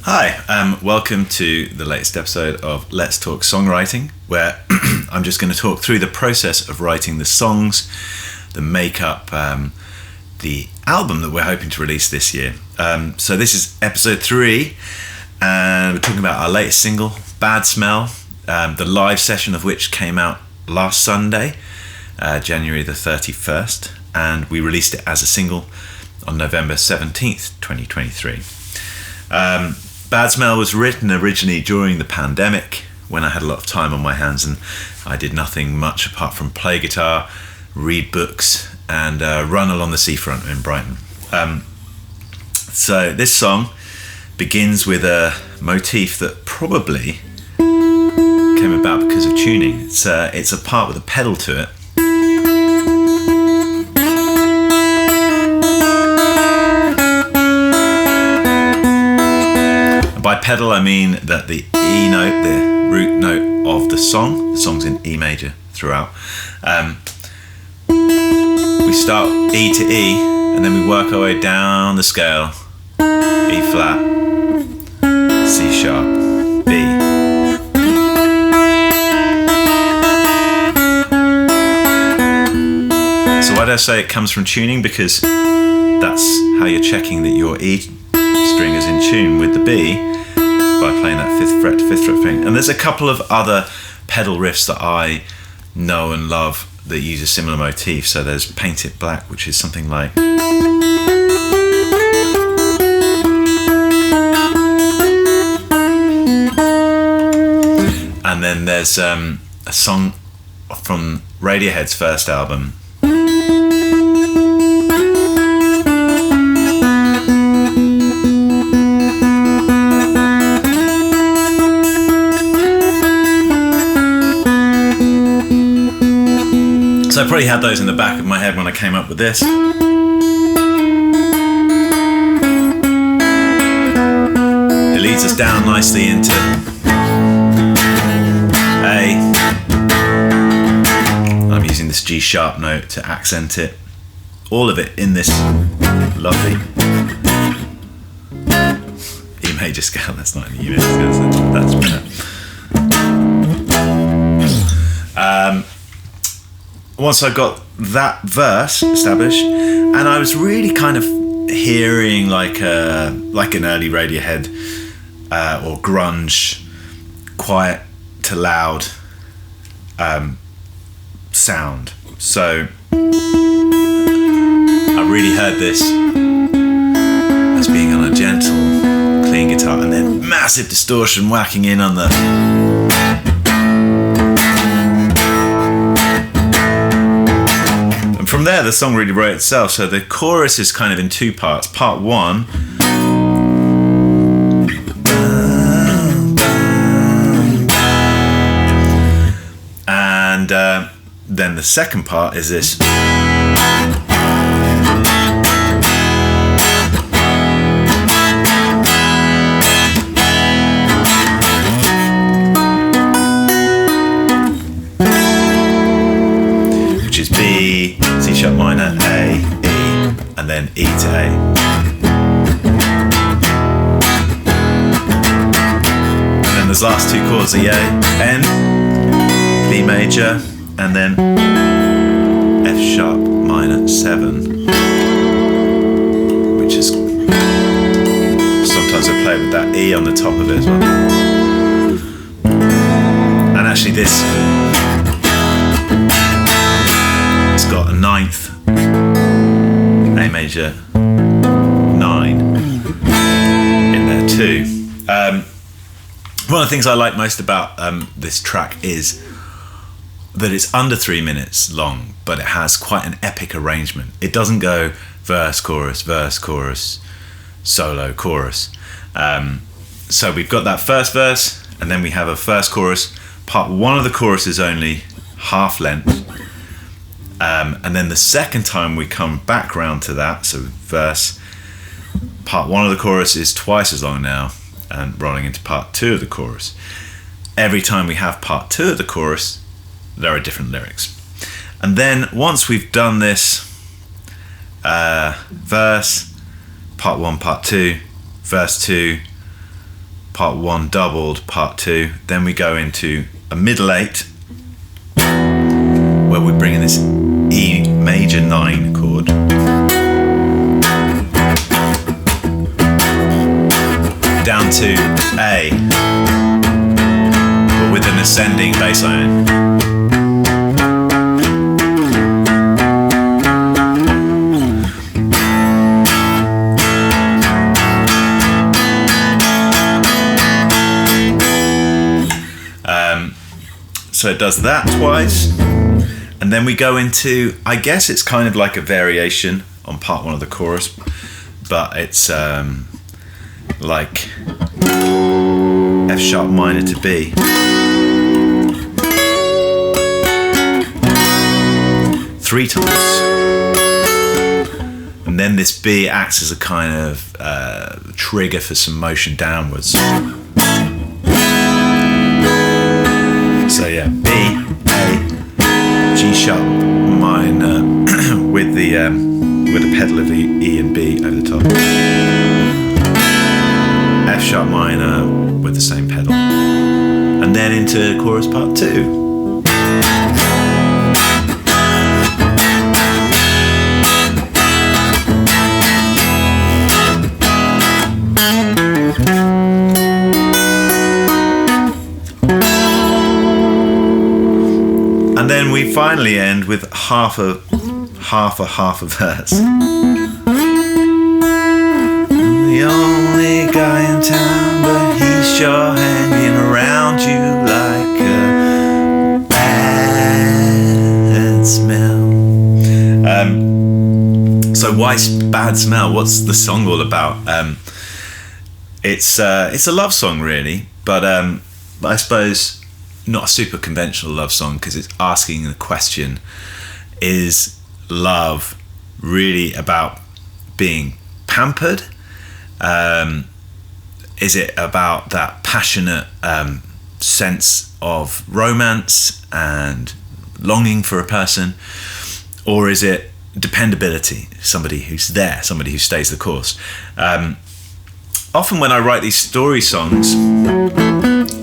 Hi, welcome to the latest episode of Let's Talk Songwriting, where I'm just going to talk through the process of writing the songs that make up the album that we're hoping to release this year. So this is episode 3, and we're talking about our latest single, Bad Smell, the live session of which came out last Sunday, January the 31st, and we released it as a single on November 17th, 2023. Bad Smell was written originally during the pandemic when I had a lot of time on my hands and I did nothing much apart from play guitar, read books and run along the seafront in Brighton. So this song begins with a motif that probably came about because of tuning. It's a part with a pedal to it. By pedal, I mean that the E note, the root note of the song's in E major throughout. We start E to E, and then we work our way down the scale. E flat, C sharp, B. So why do I say it comes from tuning? Because that's how you're checking that your E string is in tune with the B, by playing that 5th fret to 5th fret thing. And there's a couple of other pedal riffs that I know and love that use a similar motif. So there's Paint It Black, which is something like, and then there's a song from Radiohead's first album, so I probably had those in the back of my head when I came up with this. It leads us down nicely into A. I'm using this G sharp note to accent it. All of it in this lovely E major scale. That's not an E major scale, so that's better. Once I got that verse established, and I was really kind of hearing like an early Radiohead or grunge, quiet to loud sound. So I really heard this as being on a gentle, clean guitar, and then massive distortion whacking in on the. From there, the song really wrote itself. So the chorus is kind of in two parts. Part 1, and then the second part is this. Which is B, C sharp minor, A, E, and then E to A. And then those last two chords are N, B major, and then F sharp minor 7, which is sometimes I play with that E on the top of it as well. And actually this, it's got a 9th A major 9 in there too. One of the things I like most about this track is that it's under 3 minutes long, but it has quite an epic arrangement. It doesn't go verse, chorus, solo, chorus. So we've got that first verse, and then we have a first chorus. Part 1 of the chorus is only half length. And then the second time we come back round to that, so verse, part 1 of the chorus is twice as long now, and rolling into part 2 of the chorus. Every time we have part 2 of the chorus, there are different lyrics. And then once we've done this verse, part 1, part 2, verse 2, part 1 doubled, part 2. Then we go into a middle 8, where we bring in this E major 9 chord. Down to A, but with an ascending bass line. So it does that twice, and then we go into, I guess it's kind of like a variation on part 1 of the chorus, but it's like F sharp minor to B, three times, and then this B acts as a kind of trigger for some motion downwards. So yeah, B, A, G sharp minor with the pedal of the E and B over the top. F sharp minor with the same pedal, and then into chorus part 2. And then we finally end with half a verse. The only guy in town, but he's sure hanging around you like a bad smell. So why bad smell? What's the song all about? It's a love song, really, but I suppose not a super conventional love song, because it's asking the question: is love really about being pampered? Is it about that passionate sense of romance and longing for a person? Or is it dependability, somebody who's there, somebody who stays the course? Often when I write these story songs,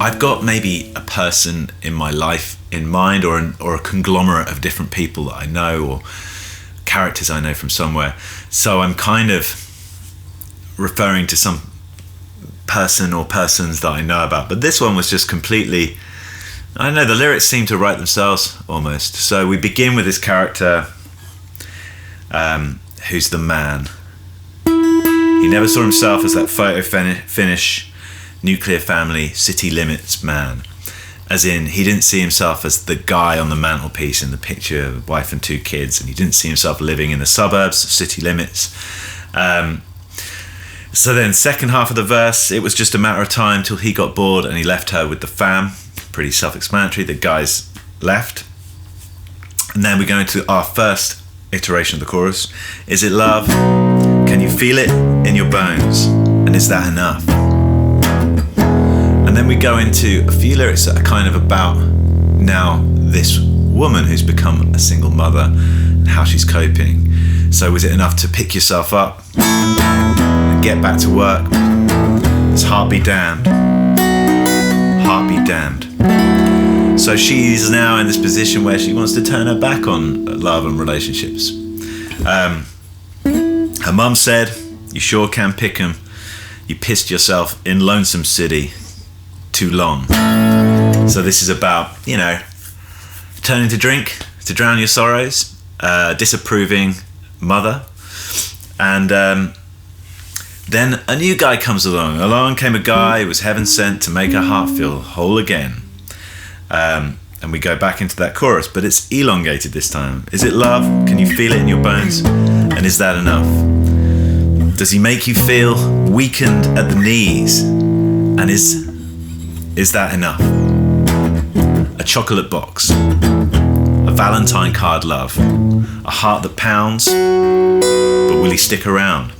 I've got maybe a person in my life in mind, or a conglomerate of different people that I know, or characters I know from somewhere. So I'm kind of referring to some person or persons that I know about. But this one was just completely, I don't know, the lyrics seem to write themselves almost. So we begin with this character who's the man. He never saw himself as that photo finish, nuclear family, city limits man. As in, he didn't see himself as the guy on the mantelpiece in the picture of a wife and 2 kids, and he didn't see himself living in the suburbs, city limits. So then, second half of the verse, it was just a matter of time till he got bored and he left her with the fam. Pretty self-explanatory, the guys left. And then we go into our first iteration of the chorus. Is it love? Can you feel it in your bones? And is that enough? And then we go into a few lyrics that are kind of about now this woman who's become a single mother and how she's coping. So was it enough to pick yourself up and get back to work? It's heart be damned. Heart be damned. So she's now in this position where she wants to turn her back on love and relationships. Her mum said, you sure can pick 'em. You pissed yourself in Lonesome City too long. So this is about, turning to drink to drown your sorrows, disapproving mother. And then a new guy comes along. Along came a guy who was heaven sent to make her heart feel whole again. And we go back into that chorus, but it's elongated this time. Is it love? Can you feel it in your bones? And is that enough? Does he make you feel weakened at the knees? And is that enough? A chocolate box, a Valentine card love, a heart that pounds, but will he stick around?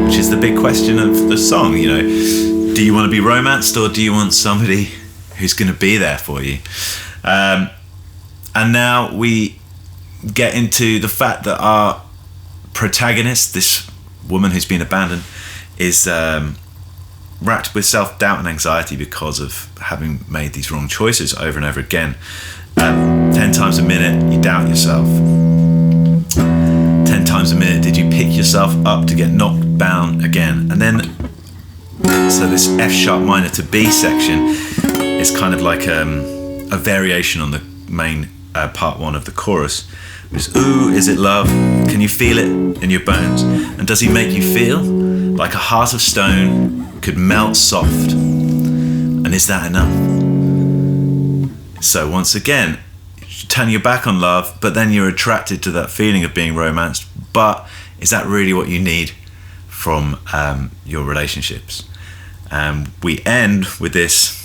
Which is the big question of the song, Do you want to be romanced, or do you want somebody who's going to be there for you? And now we get into the fact that our protagonist, this woman who's been abandoned, is racked with self-doubt and anxiety because of having made these wrong choices over and over again. 10 times a minute you doubt yourself. 10 times a minute did you pick yourself up to get knocked down again. And then, so this F sharp minor to B section is kind of like a variation on the main part one of the chorus. Which is, ooh, is it love? Can you feel it in your bones? And does he make you feel like a heart of stone could melt soft? And is that enough? So once again, turn your back on love, but then you're attracted to that feeling of being romanced. But is that really what you need from your relationships? We end with this: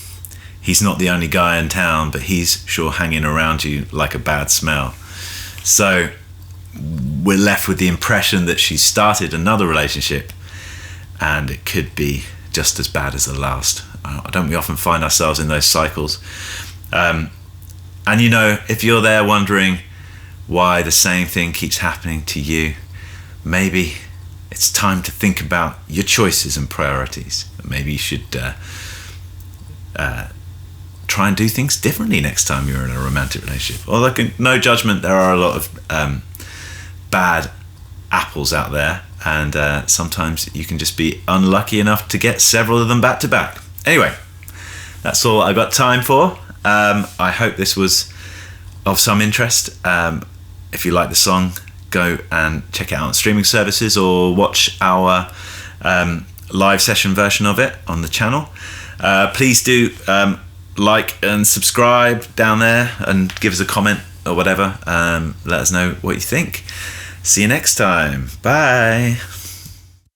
he's not the only guy in town, but he's sure hanging around you like a bad smell. So we're left with the impression that she started another relationship and it could be just as bad as the last. Don't we often find ourselves in those cycles? And you know, if you're there wondering why the same thing keeps happening to you, maybe it's time to think about your choices and priorities. Maybe you should try and do things differently next time you're in a romantic relationship. Although, no judgment, there are a lot of bad apples out there, and sometimes you can just be unlucky enough to get several of them back to back. Anyway, that's all I've got time for. I hope this was of some interest. If you like the song, go and check it out on streaming services or watch our live session version of it on the channel. Please do like and subscribe down there and give us a comment or whatever. Let us know what you think. See you next time. Bye.